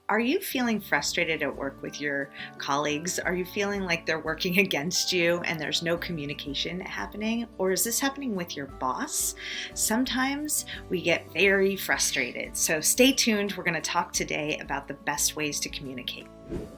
Are you feeling frustrated at work with your colleagues? Are you feeling like they're working against you and there's no communication happening? Or is this happening with your boss? Sometimes we get very frustrated. So stay tuned. We're going to talk today about the best ways to communicate.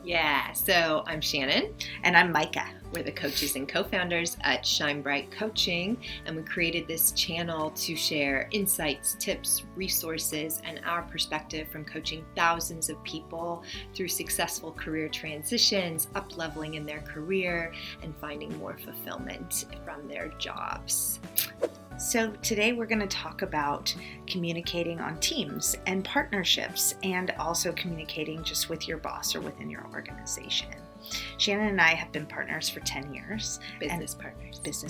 Yeah, so I'm Shannon. And I'm Micah. We're the coaches and co-founders at Shinebright Coaching, and we created this channel to share insights, tips, resources, and our perspective from coaching thousands of people through successful career transitions, up-leveling in their career, and finding more fulfillment from their jobs. So today we're going to talk about communicating on teams and partnerships, and also communicating just with your boss or within your organization. Shannon and I have been partners for 10 years. Business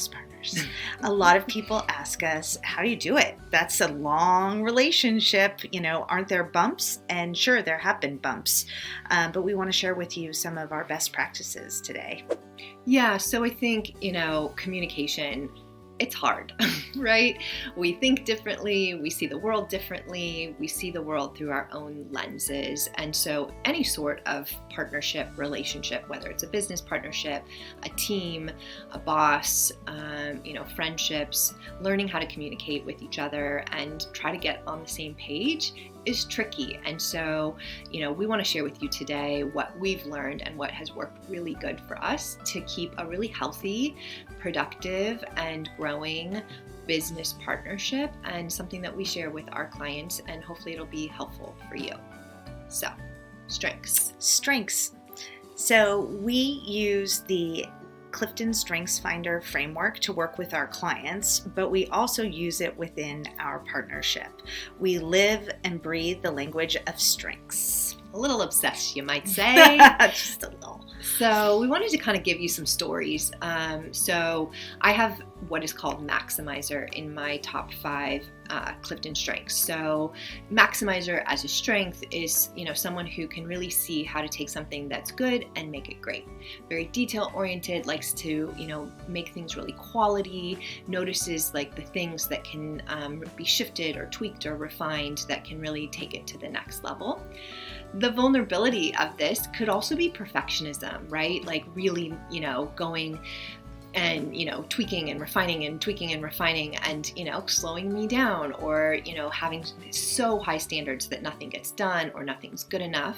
partners. A lot of people ask us, how do you do it? That's a long relationship. Aren't there bumps? And sure, there have been bumps. But we want to share with you some of our best practices today. Yeah, so I think, communication, it's hard, right? We think differently, we see the world differently, we see the world through our own lenses. And so any sort of partnership, relationship, whether it's a business partnership, a team, a boss, friendships, learning how to communicate with each other and try to get on the same page is tricky. And so, we want to share with you today what we've learned and what has worked really good for us to keep a really healthy, productive, and growing business partnership, and something that we share with our clients, and hopefully it'll be helpful for you. So, strengths. So we use the Clifton Strengths Finder framework to work with our clients, but we also use it within our partnership. We live and breathe the language of strengths. A little obsessed, you might say. Just a little. So we wanted to kind of give you some stories. So I have what is called Maximizer in my top 5 Clifton strengths. So Maximizer as a strength is, someone who can really see how to take something that's good and make it great. Very detail oriented, likes to, make things really quality, notices like the things that can be shifted or tweaked or refined that can really take it to the next level. The vulnerability of this could also be perfectionism, right? Like really, going and, tweaking and refining and, slowing me down, or, having so high standards that nothing gets done or nothing's good enough.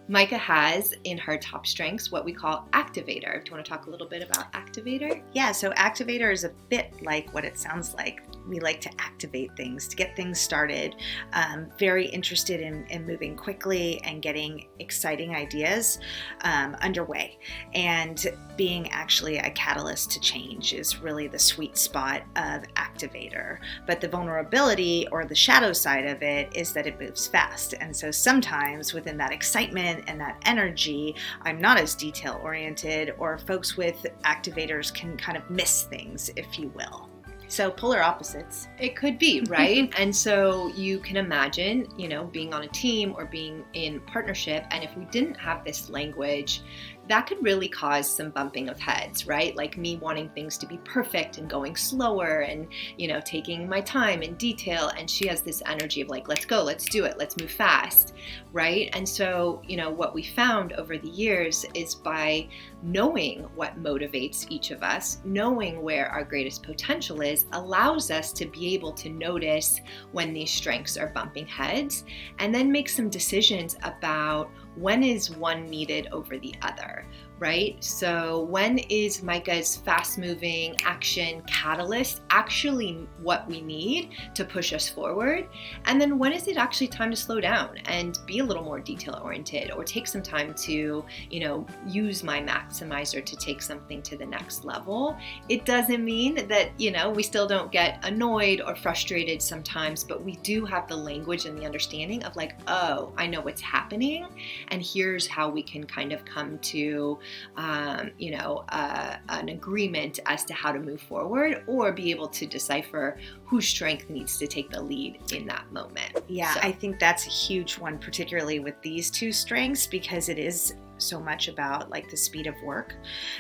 Micah has in her top strengths what we call activator. Do you want to talk a little bit about activator? Yeah, so activator is a bit like what it sounds like. We like to activate things, to get things started. Very interested in moving quickly and getting exciting ideas underway. And being actually a catalyst to change is really the sweet spot of activator. But the vulnerability or the shadow side of it is that it moves fast. And so sometimes within that excitement and that energy, I'm not as detail oriented, or folks with activators can kind of miss things, if you will. So polar opposites. It could be, right? And so you can imagine, being on a team or being in partnership, and if we didn't have this language, that could really cause some bumping of heads, right? Like me wanting things to be perfect and going slower and, taking my time in detail. And she has this energy of like, let's go, let's do it, let's move fast, right? And so, what we found over the years is by knowing what motivates each of us, knowing where our greatest potential is, allows us to be able to notice when these strengths are bumping heads, and then make some decisions about when is one needed over the other, right? So when is Micah's fast-moving action catalyst actually what we need to push us forward? And then when is it actually time to slow down and be a little more detail-oriented, or take some time to, use my maximizer to take something to the next level? It doesn't mean that, we still don't get annoyed or frustrated sometimes, but we do have the language and the understanding of like, oh, I know what's happening, and here's how we can kind of come to an agreement as to how to move forward, or be able to decipher whose strength needs to take the lead in that moment. Yeah, so I think that's a huge one, particularly with these two strengths, because it is so much about like the speed of work.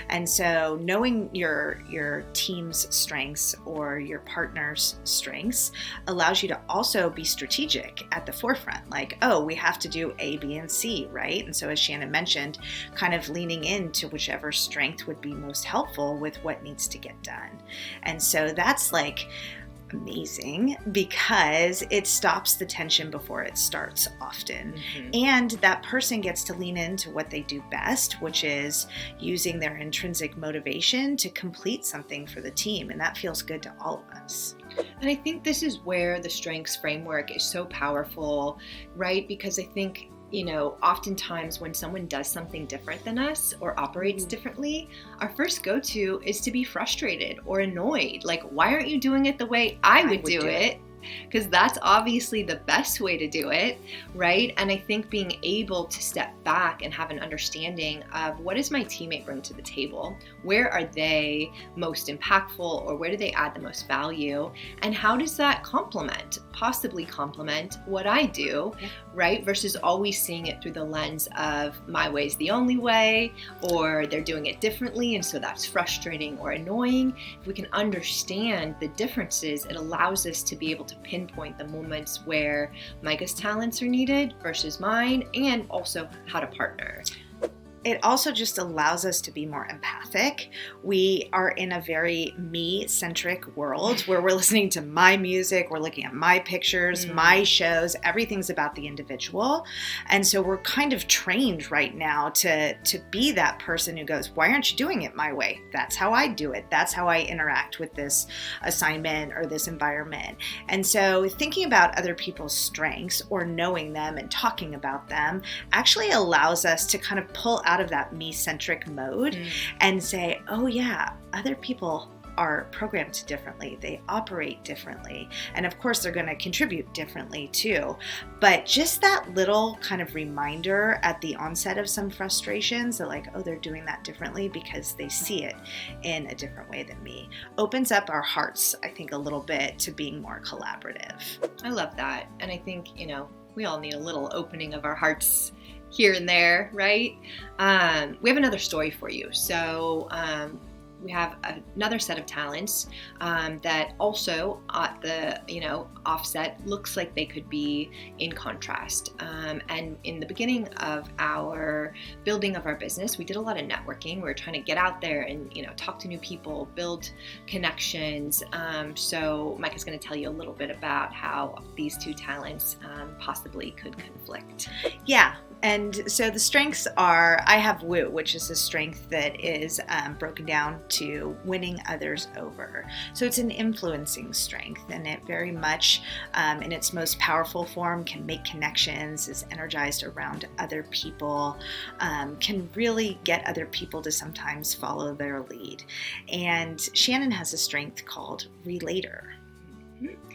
And so knowing your team's strengths or your partner's strengths allows you to also be strategic at the forefront. Like, oh, we have to do A, B, and C, right? And so as Shannon mentioned, kind of leaning into whichever strength would be most helpful with what needs to get done. And so that's like amazing because it stops the tension before it starts often. And that person gets to lean into what they do best, which is using their intrinsic motivation to complete something for the team. And that feels good to all of us. And I think this is where the strengths framework is so powerful, right? Because I think, oftentimes when someone does something different than us or operates differently, our first go-to is to be frustrated or annoyed. Like, why aren't you doing it the way I would do it? Because that's obviously the best way to do it, right? And I think being able to step back and have an understanding of what does my teammate bring to the table? Where are they most impactful, or where do they add the most value? And how does that possibly complement what I do, right? Versus always seeing it through the lens of my way's the only way, or they're doing it differently, and so that's frustrating or annoying. If we can understand the differences, it allows us to be able to pinpoint the moments where Meike's talents are needed versus mine, and also how to partner. It also just allows us to be more empathic. We are in a very me-centric world where we're listening to my music, we're looking at my pictures, my shows, everything's about the individual. And so we're kind of trained right now to be that person who goes, why aren't you doing it my way? That's how I do it. That's how I interact with this assignment or this environment. And so thinking about other people's strengths or knowing them and talking about them actually allows us to kind of pull out of that me-centric mode and say, oh yeah, other people are programmed differently. They operate differently. And of course, they're going to contribute differently too. But just that little kind of reminder at the onset of some frustrations that like, oh, they're doing that differently because they see it in a different way than me, opens up our hearts, I think, a little bit to being more collaborative. I love that. And I think, we all need a little opening of our hearts here and there, right? We have another story for you. So we have another set of talents that also at the offset looks like they could be in contrast. And in the beginning of our building of our business, we did a lot of networking. We were trying to get out there and talk to new people, build connections. So Mike is going to tell you a little bit about how these two talents possibly could conflict. Yeah. And so the strengths are, I have woo, which is a strength that is broken down to winning others over. So it's an influencing strength, and it very much, in its most powerful form, can make connections, is energized around other people, can really get other people to sometimes follow their lead. And Shannon has a strength called relator.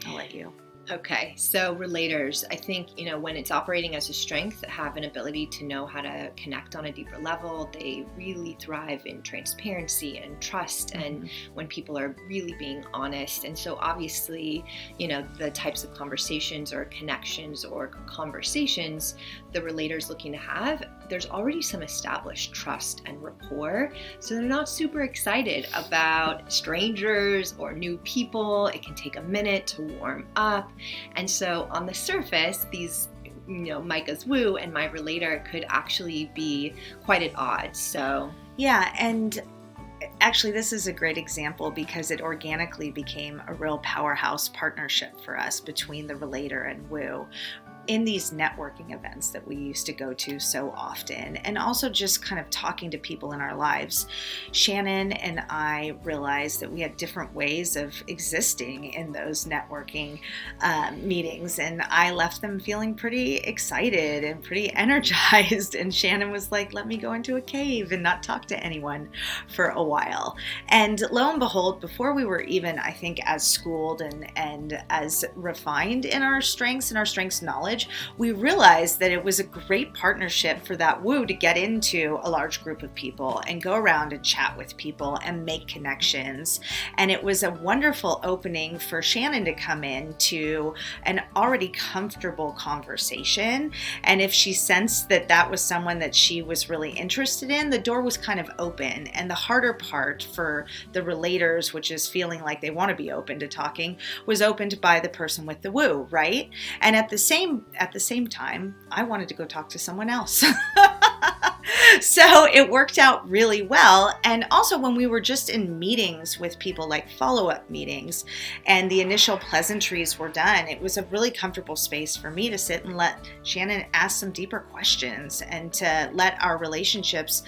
I'll let you. Okay, so relators, I think, when it's operating as a strength, have an ability to know how to connect on a deeper level. They really thrive in transparency and trust, and when people are really being honest. And so obviously, the types of conversations or connections or conversations the relator's looking to have, there's already some established trust and rapport. So they're not super excited about strangers or new people. It can take a minute to warm up. And so on the surface, these, Micah's woo and my relator could actually be quite at odds. So yeah, and actually this is a great example because it organically became a real powerhouse partnership for us between the relator and woo in these networking events that we used to go to so often, and also just kind of talking to people in our lives. Shannon and I realized that we had different ways of existing in those networking meetings, and I left them feeling pretty excited and pretty energized, and Shannon was like, let me go into a cave and not talk to anyone for a while. And lo and behold, before we were even, I think, as schooled and as refined in our strengths and our strengths knowledge, college, we realized that it was a great partnership for that woo to get into a large group of people and go around and chat with people and make connections. And it was a wonderful opening for Shannon to come into an already comfortable conversation. And if she sensed that that was someone that she was really interested in, the door was kind of open. And the harder part for the relators, which is feeling like they want to be open to talking, was opened by the person with the woo, right? And at the same time, I wanted to go talk to someone else. So it worked out really well. And also when we were just in meetings with people, like follow-up meetings, and the initial pleasantries were done, it was a really comfortable space for me to sit and let Shannon ask some deeper questions and to let our relationships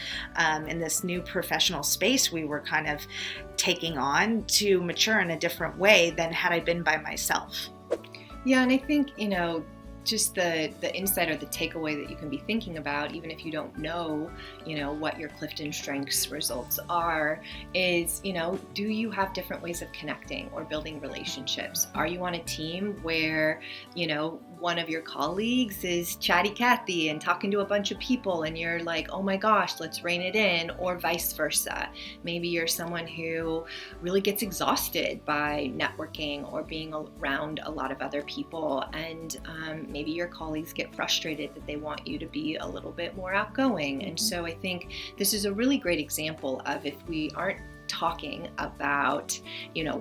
in this new professional space we were kind of taking on to mature in a different way than had I been by myself. Yeah, and I think, just the insight or the takeaway that you can be thinking about, even if you don't know, what your Clifton Strengths results are, is, do you have different ways of connecting or building relationships? Are you on a team where, one of your colleagues is chatty Cathy and talking to a bunch of people and you're like, oh my gosh, let's rein it in, or vice versa? Maybe you're someone who really gets exhausted by networking or being around a lot of other people, and maybe your colleagues get frustrated that they want you to be a little bit more outgoing. And so I think this is a really great example of, if we aren't talking about,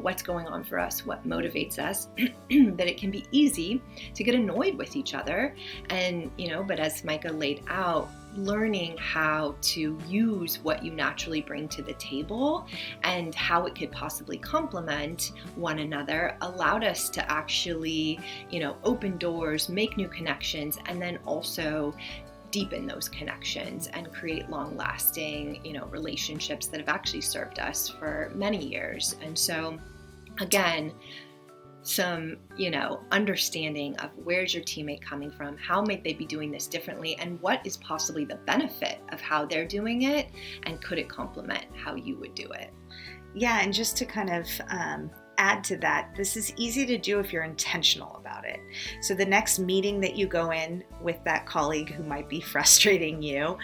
what's going on for us, what motivates us, that it can be easy to get annoyed with each other. And, but as Micah laid out, learning how to use what you naturally bring to the table and how it could possibly complement one another allowed us to actually, open doors, make new connections, and then also deepen those connections and create long-lasting, relationships that have actually served us for many years. And so, again, some, understanding of where's your teammate coming from, how might they be doing this differently, and what is possibly the benefit of how they're doing it, and could it complement how you would do it? Yeah, and just to kind of add to that, this is easy to do if you're intentional about it. So the next meeting that you go in with that colleague who might be frustrating you,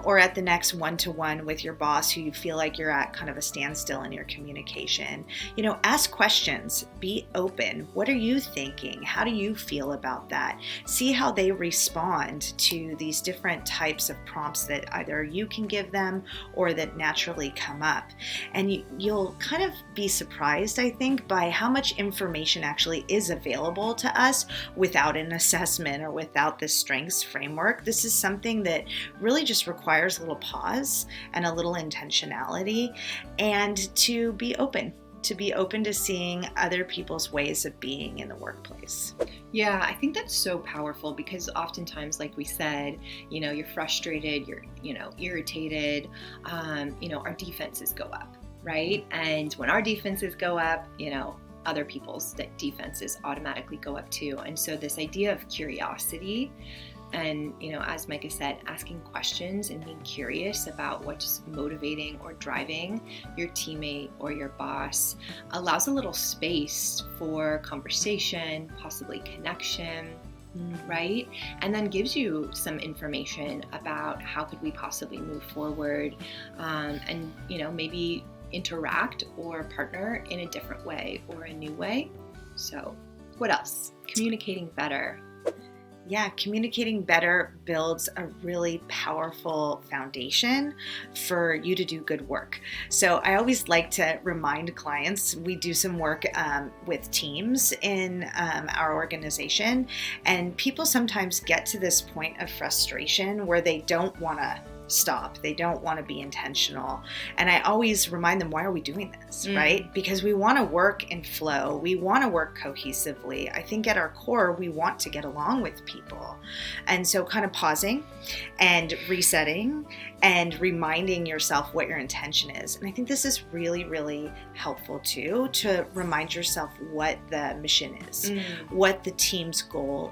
or at the next one-to-one with your boss who you feel like you're at kind of a standstill in your communication, ask questions, be open. What are you thinking? How do you feel about that? See how they respond to these different types of prompts that either you can give them or that naturally come up. And you'll kind of be surprised, I think, by how much information actually is available to us without an assessment or without this strengths framework. This is something that really just requires a little pause and a little intentionality, and to be open to seeing other people's ways of being in the workplace. Yeah, I think that's so powerful, because oftentimes, like we said, you're frustrated, you're, irritated, our defenses go up, right? And when our defenses go up, other people's defenses automatically go up too. And so this idea of curiosity and, as Micah said, asking questions and being curious about what's motivating or driving your teammate or your boss allows a little space for conversation, possibly connection, right? And then gives you some information about how could we possibly move forward, and, maybe interact or partner in a different way or a new way. So what else? Communicating better. Yeah, communicating better builds a really powerful foundation for you to do good work. So I always like to remind clients, we do some work with teams in our organization, and people sometimes get to this point of frustration where they don't want to stop. They don't want to be intentional. And I always remind them, why are we doing this, right? Because we want to work in flow. We want to work cohesively. I think at our core, we want to get along with people. And so kind of pausing and resetting and reminding yourself what your intention is. And I think this is really, really helpful too, to remind yourself what the mission is, what the team's goal